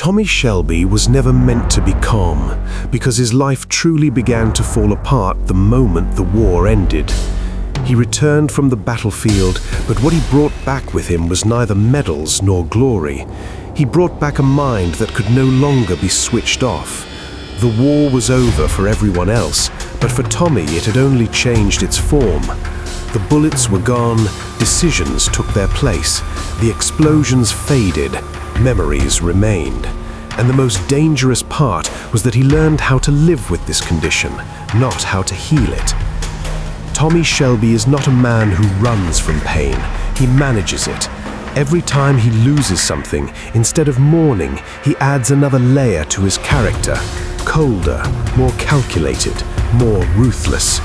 Tommy Shelby was never meant to be calm, because his life truly began to fall apart the moment the war ended. He returned from the battlefield, but what he brought back with him was neither medals nor glory. He brought back a mind that could no longer be switched off. The war was over for everyone else, but for Tommy it had only changed its form. The bullets were gone, decisions took their place, the explosions faded, memories remained. And the most dangerous part was that he learned how to live with this condition, not how to heal it. Tommy Shelby is not a man who runs from pain, he manages it. Every time he loses something, instead of mourning, he adds another layer to his character, colder, more calculated, more ruthless.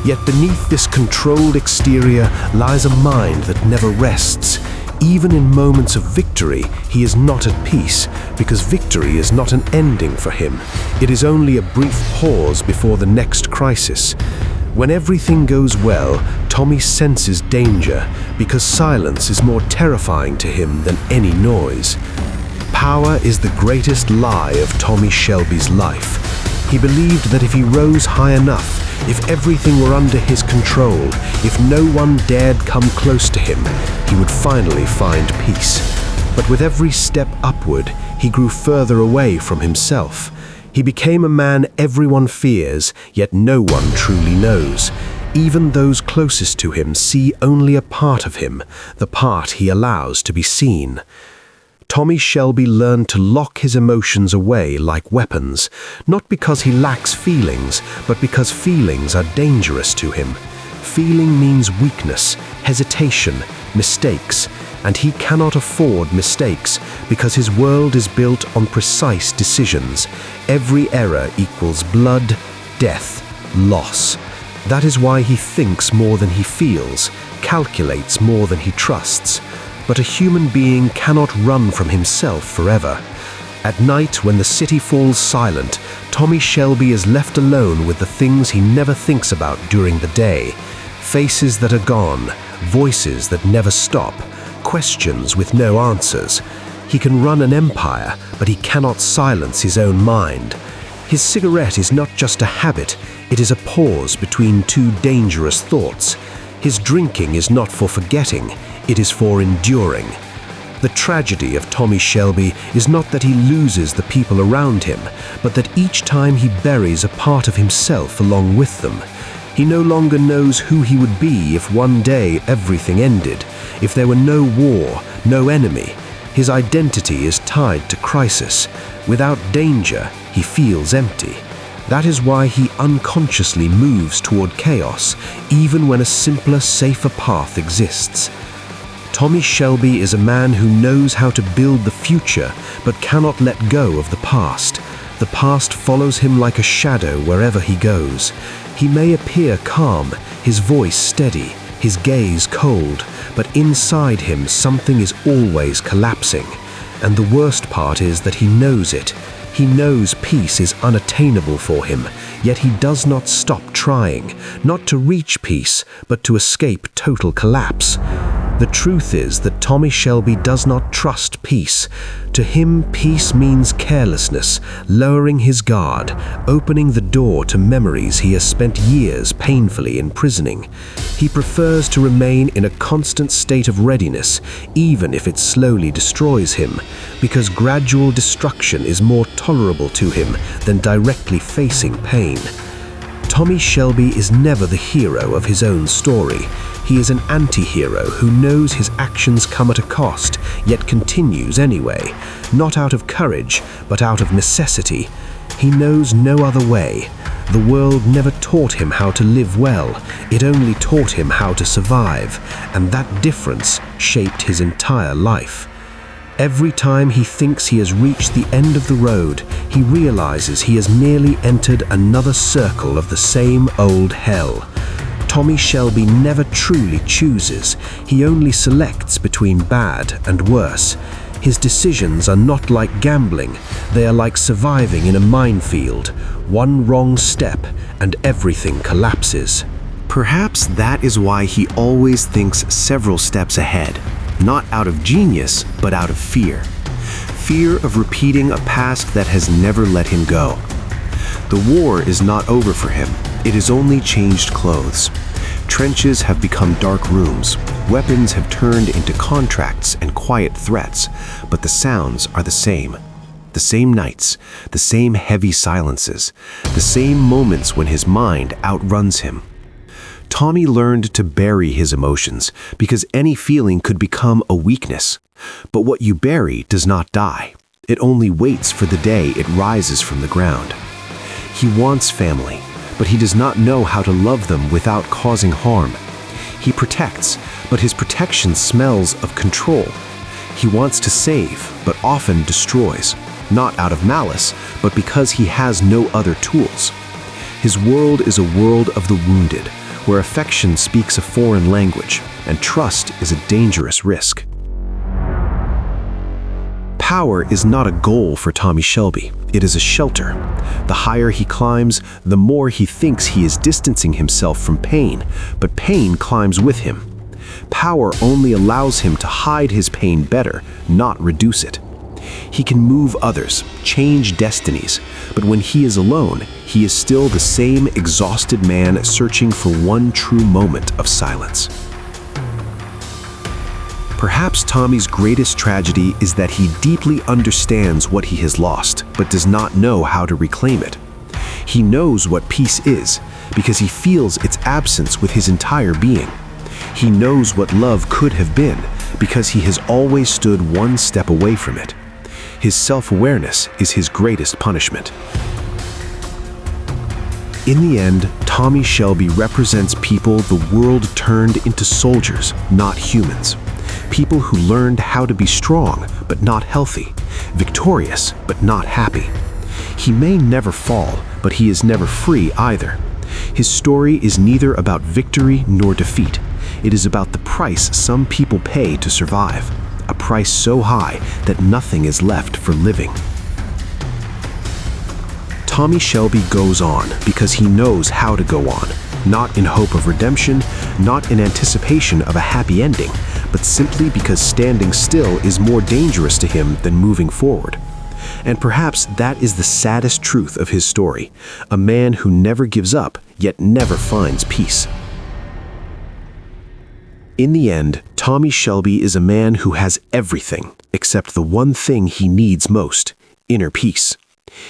Yet beneath this controlled exterior lies a mind that never rests. Even in moments of victory, he is not at peace, because victory is not an ending for him. It is only a brief pause before the next crisis. When everything goes well, Tommy senses danger, because silence is more terrifying to him than any noise. Power is the greatest lie of Tommy Shelby's life. He believed that if he rose high enough, if everything were under his control, if no one dared come close to him, he would finally find peace. But with every step upward, he grew further away from himself. He became a man everyone fears, yet no one truly knows. Even those closest to him see only a part of him, the part he allows to be seen. Tommy Shelby learned to lock his emotions away like weapons, not because he lacks feelings, but because feelings are dangerous to him. Feeling means weakness, hesitation, mistakes, and he cannot afford mistakes because his world is built on precise decisions. Every error equals blood, death, loss. That is why he thinks more than he feels, calculates more than he trusts. But a human being cannot run from himself forever. At night, when the city falls silent, Tommy Shelby is left alone with the things he never thinks about during the day. Faces that are gone, voices that never stop, questions with no answers. He can run an empire, but he cannot silence his own mind. His cigarette is not just a habit, it is a pause between two dangerous thoughts. His drinking is not for forgetting, it is for enduring. The tragedy of Tommy Shelby is not that he loses the people around him, but that each time he buries a part of himself along with them. He no longer knows who he would be if one day everything ended, if there were no war, no enemy. His identity is tied to crisis. Without danger, he feels empty. That is why he unconsciously moves toward chaos, even when a simpler, safer path exists. Tommy Shelby is a man who knows how to build the future, but cannot let go of the past. The past follows him like a shadow wherever he goes. He may appear calm, his voice steady, his gaze cold, but inside him something is always collapsing. And the worst part is that he knows it. He knows peace is unattainable for him, yet he does not stop trying, not to reach peace, but to escape total collapse. The truth is that Tommy Shelby does not trust peace. To him, peace means carelessness, lowering his guard, opening the door to memories he has spent years painfully imprisoning. He prefers to remain in a constant state of readiness, even if it slowly destroys him, because gradual destruction is more tolerable to him than directly facing pain. Tommy Shelby is never the hero of his own story. He is an anti-hero who knows his actions come at a cost, yet continues anyway, not out of courage, but out of necessity. He knows no other way. The world never taught him how to live well, it only taught him how to survive, and that difference shaped his entire life. Every time he thinks he has reached the end of the road, he realizes he has merely entered another circle of the same old hell. Tommy Shelby never truly chooses, he only selects between bad and worse. His decisions are not like gambling, they are like surviving in a minefield. One wrong step and everything collapses. Perhaps that is why he always thinks several steps ahead, not out of genius, but out of fear. fear of repeating a past that has never let him go. The war is not over for him. It has only changed clothes. Trenches have become dark rooms. Weapons have turned into contracts and quiet threats, but the sounds are the same. The same nights, the same heavy silences, the same moments when his mind outruns him. Tommy learned to bury his emotions because any feeling could become a weakness. But what you bury does not die. It only waits for the day it rises from the ground. He wants family, but he does not know how to love them without causing harm. He protects, but his protection smells of control. He wants to save, but often destroys, not out of malice, but because he has no other tools. His world is a world of the wounded, where affection speaks a foreign language, and trust is a dangerous risk. Power is not a goal for Tommy Shelby. It is a shelter. The higher he climbs, the more he thinks he is distancing himself from pain, but pain climbs with him. Power only allows him to hide his pain better, not reduce it. He can move others, change destinies, but when he is alone, he is still the same exhausted man searching for one true moment of silence. Perhaps Tommy's greatest tragedy is that he deeply understands what he has lost, but does not know how to reclaim it. He knows what peace is, because he feels its absence with his entire being. He knows what love could have been, because he has always stood one step away from it. His self-awareness is his greatest punishment. In the end, Tommy Shelby represents people the world turned into soldiers, not humans. People who learned how to be strong, but not healthy, victorious, but not happy. He may never fall, but he is never free either. His story is neither about victory nor defeat. It is about the price some people pay to survive, a price so high that nothing is left for living. Tommy Shelby goes on because he knows how to go on, not in hope of redemption, not in anticipation of a happy ending, but simply because standing still is more dangerous to him than moving forward. And perhaps that is the saddest truth of his story, a man who never gives up, yet never finds peace. In the end, Tommy Shelby is a man who has everything except the one thing he needs most, inner peace.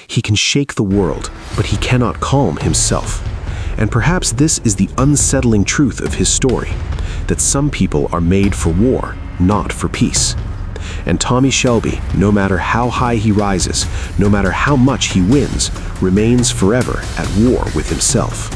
He can shake the world, but he cannot calm himself. And perhaps this is the unsettling truth of his story, that some people are made for war, not for peace. And Tommy Shelby, no matter how high he rises, no matter how much he wins, remains forever at war with himself.